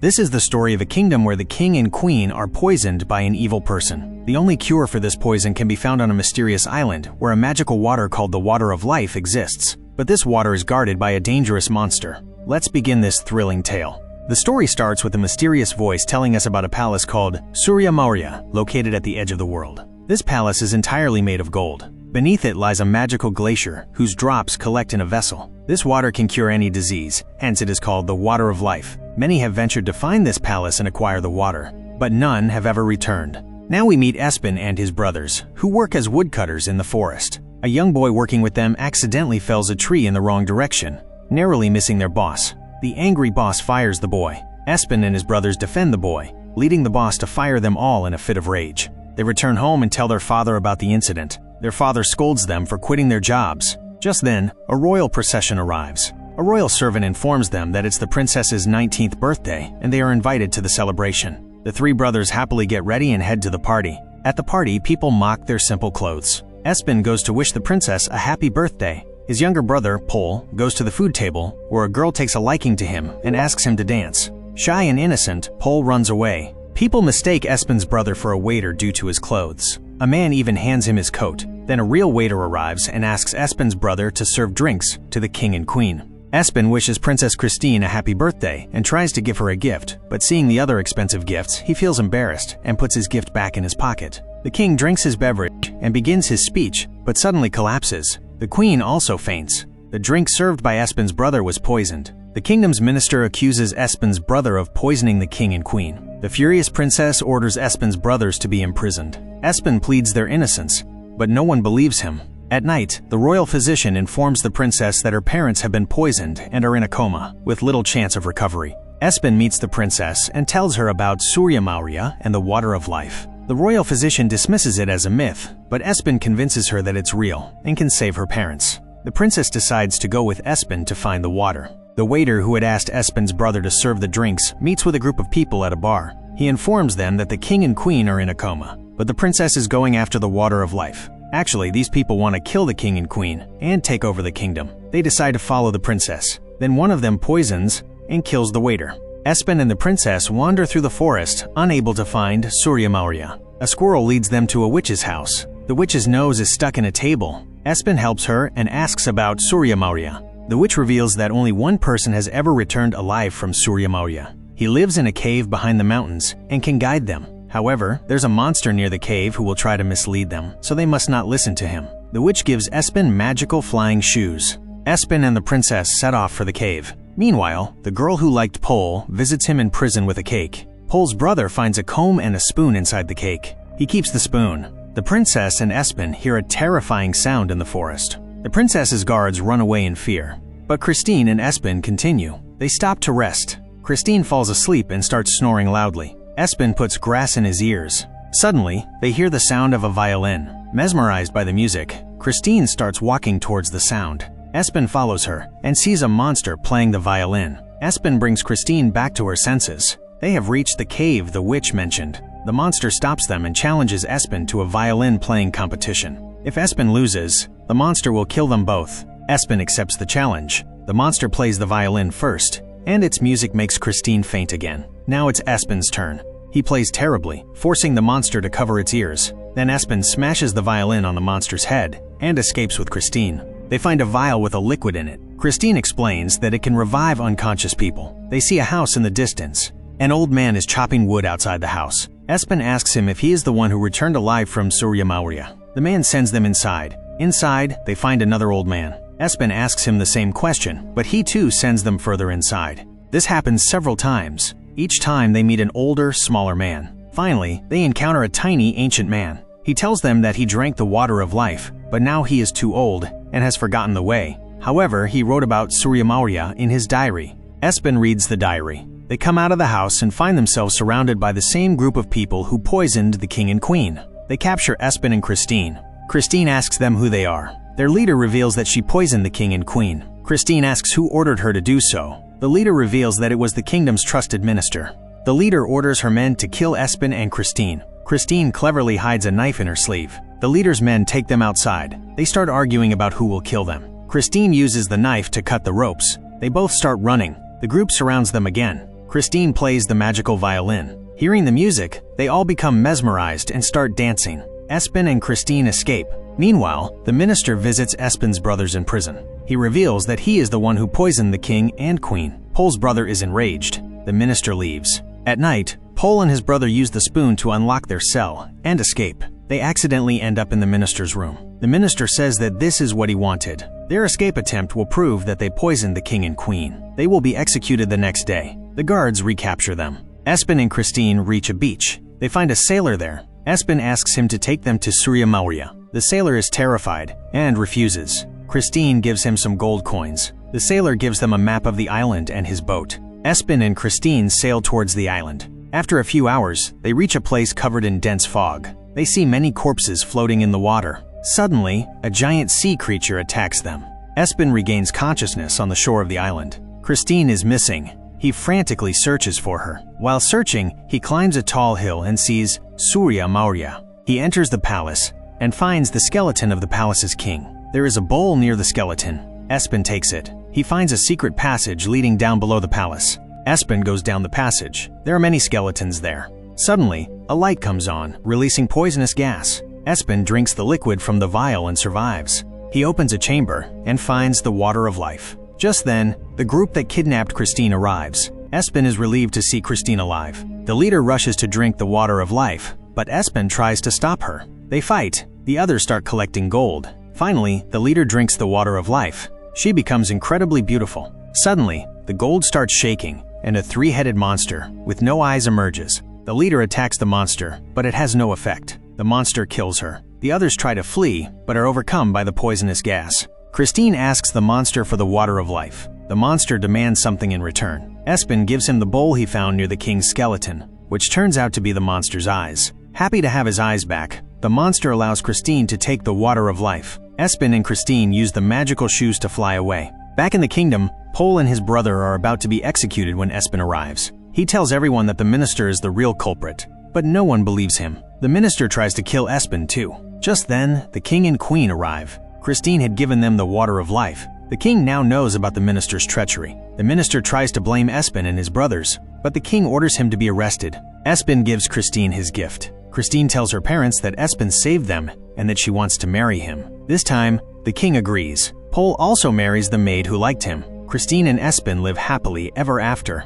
This is the story of a kingdom where the king and queen are poisoned by an evil person. The only cure for this poison can be found on a mysterious island where a magical water called the Water of Life exists. But this water is guarded by a dangerous monster. Let's begin this thrilling tale. The story starts with a mysterious voice telling us about a palace called Soria Moria, located at the edge of the world. This palace is entirely made of gold. Beneath it lies a magical glacier whose drops collect in a vessel. This water can cure any disease, hence it is called the Water of Life. Many have ventured to find this palace and acquire the water, but none have ever returned. Now we meet Espen and his brothers, who work as woodcutters in the forest. A young boy working with them accidentally fells a tree in the wrong direction, narrowly missing their boss. The angry boss fires the boy. Espen and his brothers defend the boy, leading the boss to fire them all in a fit of rage. They return home and tell their father about the incident. Their father scolds them for quitting their jobs. Just then, a royal procession arrives. A royal servant informs them that it's the princess's 19th birthday and they are invited to the celebration. The three brothers happily get ready and head to the party. At the party, people mock their simple clothes. Espen goes to wish the princess a happy birthday. His younger brother, Pole, goes to the food table where a girl takes a liking to him and asks him to dance. Shy and innocent, Pole runs away. People mistake Espen's brother for a waiter due to his clothes. A man even hands him his coat. Then a real waiter arrives and asks Espen's brother to serve drinks to the king and queen. Espen wishes Princess Kristin a happy birthday and tries to give her a gift, but seeing the other expensive gifts, he feels embarrassed and puts his gift back in his pocket. The king drinks his beverage and begins his speech, but suddenly collapses. The queen also faints. The drink served by Espen's brother was poisoned. The kingdom's minister accuses Espen's brother of poisoning the king and queen. The furious princess orders Espen's brothers to be imprisoned. Espen pleads their innocence, but no one believes him. At night, the royal physician informs the princess that her parents have been poisoned and are in a coma, with little chance of recovery. Espen meets the princess and tells her about Soria Moria and the Water of Life. The royal physician dismisses it as a myth, but Espen convinces her that it's real and can save her parents. The princess decides to go with Espen to find the water. The waiter who had asked Espen's brother to serve the drinks meets with a group of people at a bar. He informs them that the king and queen are in a coma, but the princess is going after the Water of Life. Actually, these people want to kill the king and queen and take over the kingdom. They decide to follow the princess. Then one of them poisons and kills the waiter. Espen and the princess wander through the forest, unable to find Soria Moria. A squirrel leads them to a witch's house. The witch's nose is stuck in a table. Espen helps her and asks about Soria Moria. The witch reveals that only one person has ever returned alive from Soria Moria. He lives in a cave behind the mountains and can guide them. However, there's a monster near the cave who will try to mislead them, so they must not listen to him. The witch gives Espen magical flying shoes. Espen and the princess set off for the cave. Meanwhile, the girl who liked Pole visits him in prison with a cake. Pole's brother finds a comb and a spoon inside the cake. He keeps the spoon. The princess and Espen hear a terrifying sound in the forest. The princess's guards run away in fear. But Kristin and Espen continue. They stop to rest. Kristin falls asleep and starts snoring loudly. Espen puts grass in his ears. Suddenly, they hear the sound of a violin. Mesmerized by the music, Kristin starts walking towards the sound. Espen follows her and sees a monster playing the violin. Espen brings Kristin back to her senses. They have reached the cave the witch mentioned. The monster stops them and challenges Espen to a violin-playing competition. If Espen loses, the monster will kill them both. Espen accepts the challenge. The monster plays the violin first, and its music makes Kristin faint again. Now it's Espen's turn. He plays terribly, forcing the monster to cover its ears. Then Espen smashes the violin on the monster's head and escapes with Kristin. They find a vial with a liquid in it. Kristin explains that it can revive unconscious people. They see a house in the distance. An old man is chopping wood outside the house. Espen asks him if he is the one who returned alive from Soria Moria. The man sends them inside. Inside, they find another old man. Espen asks him the same question, but he too sends them further inside. This happens several times. Each time they meet an older, smaller man. Finally, they encounter a tiny, ancient man. He tells them that he drank the Water of Life, but now he is too old and has forgotten the way. However, he wrote about Soria Moria in his diary. Espen reads the diary. They come out of the house and find themselves surrounded by the same group of people who poisoned the king and queen. They capture Espen and Kristin. Kristin asks them who they are. Their leader reveals that she poisoned the king and queen. Kristin asks who ordered her to do so. The leader reveals that it was the kingdom's trusted minister. The leader orders her men to kill Espen and Kristin. Kristin cleverly hides a knife in her sleeve. The leader's men take them outside. They start arguing about who will kill them. Kristin uses the knife to cut the ropes. They both start running. The group surrounds them again. Kristin plays the magical violin. Hearing the music, they all become mesmerized and start dancing. Espen and Kristin escape. Meanwhile, the minister visits Espen's brothers in prison. He reveals that he is the one who poisoned the king and queen. Pol's brother is enraged. The minister leaves. At night, Pol and his brother use the spoon to unlock their cell and escape. They accidentally end up in the minister's room. The minister says that this is what he wanted. Their escape attempt will prove that they poisoned the king and queen. They will be executed the next day. The guards recapture them. Espen and Kristin reach a beach. They find a sailor there. Espen asks him to take them to Soria Moria. The sailor is terrified and refuses. Kristin gives him some gold coins. The sailor gives them a map of the island and his boat. Espen and Kristin sail towards the island. After a few hours, they reach a place covered in dense fog. They see many corpses floating in the water. Suddenly, a giant sea creature attacks them. Espen regains consciousness on the shore of the island. Kristin is missing. He frantically searches for her. While searching, he climbs a tall hill and sees Soria Moria. He enters the palace and finds the skeleton of the palace's king. There is a bowl near the skeleton. Espen takes it. He finds a secret passage leading down below the palace. Espen goes down the passage. There are many skeletons there. Suddenly, a light comes on, releasing poisonous gas. Espen drinks the liquid from the vial and survives. He opens a chamber and finds the water of life. Just then, the group that kidnapped Kristin arrives. Espen is relieved to see Kristin alive. The leader rushes to drink the water of life, but Espen tries to stop her. They fight. The others start collecting gold. Finally, the leader drinks the water of life. She becomes incredibly beautiful. Suddenly, the gold starts shaking, and a three-headed monster with no eyes emerges. The leader attacks the monster, but it has no effect. The monster kills her. The others try to flee, but are overcome by the poisonous gas. Kristin asks the monster for the water of life. The monster demands something in return. Espen gives him the bowl he found near the king's skeleton, which turns out to be the monster's eyes. Happy to have his eyes back, the monster allows Kristin to take the water of life. Espen and Kristin use the magical shoes to fly away. Back in the kingdom, Pol and his brother are about to be executed when Espen arrives. He tells everyone that the minister is the real culprit, but no one believes him. The minister tries to kill Espen too. Just then, the king and queen arrive. Kristin had given them the water of life. The king now knows about the minister's treachery. The minister tries to blame Espen and his brothers, but the king orders him to be arrested. Espen gives Kristin his gift. Kristin tells her parents that Espen saved them and that she wants to marry him. This time, the king agrees. Pol also marries the maid who liked him. Kristin and Espen live happily ever after.